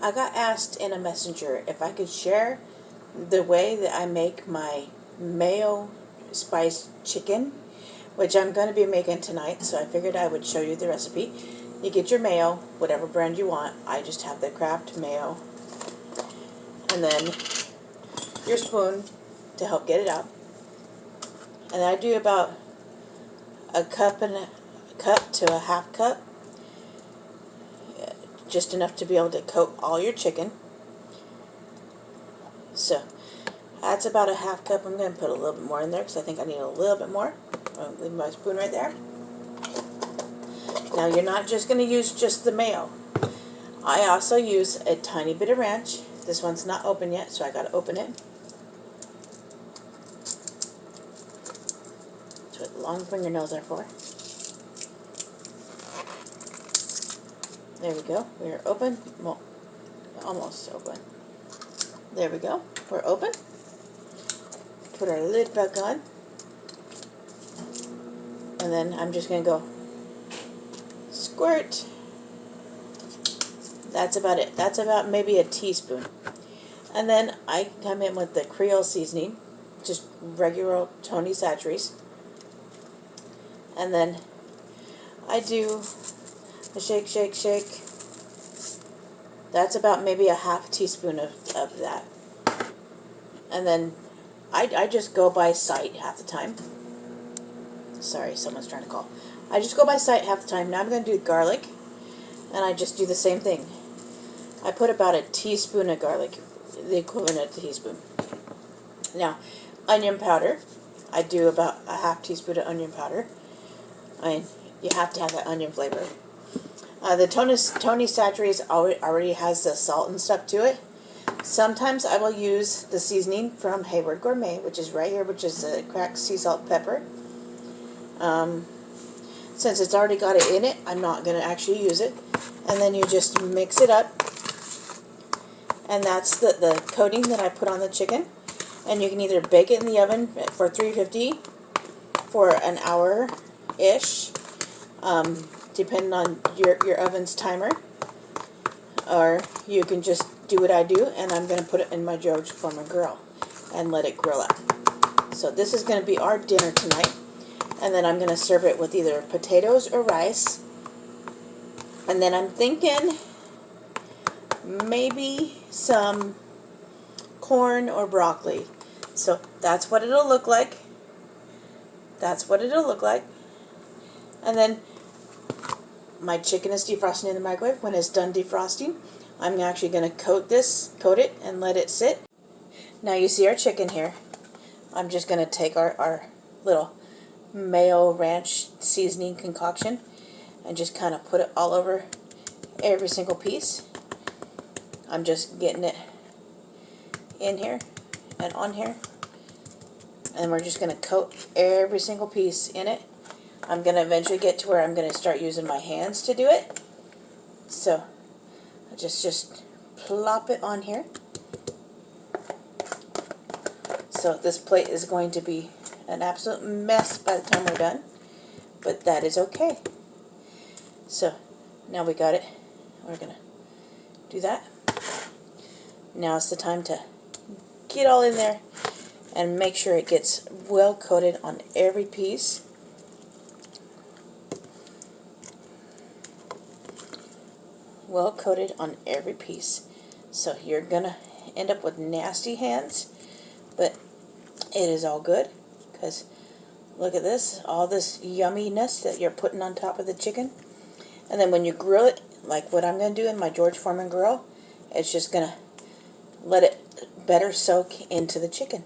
I got asked in a messenger if I could share the way that I make my mayo spiced chicken, which I'm going to be making tonight, so I figured I would show you the recipe. You get your mayo, whatever brand you want. I just have the Kraft mayo. And then your spoon to help get it out. And I do about a cup to a half cup, just enough to be able to coat all your chicken. So that's about a half cup. I'm going to put a little bit more in there because I think I need a little bit more. I'll leave my spoon right there. Now you're not just going to use just the mayo. I also use a tiny bit of ranch. This one's not open yet, so I got to open it. That's what long fingernails are for. There we go. We're open. Well, almost open. There we go. We're open. Put our lid back on. And then I'm just going to go squirt. That's about it. That's about maybe a teaspoon. And then I come in with the Creole seasoning, just regular Tony Chachere's. And then I do a shake, shake, shake. That's about maybe a half teaspoon of that. And then I just go by sight half the time. Sorry, someone's trying to call. I just go by sight half the time. Now I'm going to do garlic. And I just do the same thing. I put about a teaspoon of garlic, the equivalent of a teaspoon. Now, onion powder. I do about a half teaspoon of onion powder. I mean, you have to have that onion flavor. The Tony Chachere's already has the salt and stuff to it. Sometimes I will use the seasoning from Hayward Gourmet, which is right here, which is the cracked sea salt pepper. Since it's already got it in it, I'm not going to actually use it. And then you just mix it up. And that's the coating that I put on the chicken. And you can either bake it in the oven for 350 for an hour-ish, depending on your oven's timer. Or you can just do what I do, and I'm going to put it in my George Foreman grill and let it grill up. So this is going to be our dinner tonight. And then I'm going to serve it with either potatoes or rice. And then I'm thinking maybe some corn or broccoli. So that's what it'll look like. That's what it'll look like. And then my chicken is defrosting in the microwave. When it's done defrosting, I'm actually going to coat it and let it sit. Now you see our chicken here. I'm just going to take our little mayo ranch seasoning concoction and just kind of put it all over every single piece. I'm just getting it in here and on here, and we're just going to coat every single piece in it. I'm going to eventually get to where I'm going to start using my hands to do it. So I just plop it on here. So this plate is going to be an absolute mess by the time we're done, but that is okay. So now we got it. We're gonna do that. Now it's the time to get all in there and make sure it gets well coated on every piece. Well coated on every piece. So you're gonna end up with nasty hands, but it is all good. Because look at this, all this yumminess that you're putting on top of the chicken. And then when you grill it, like what I'm going to do in my George Foreman grill, it's just going to let it better soak into the chicken.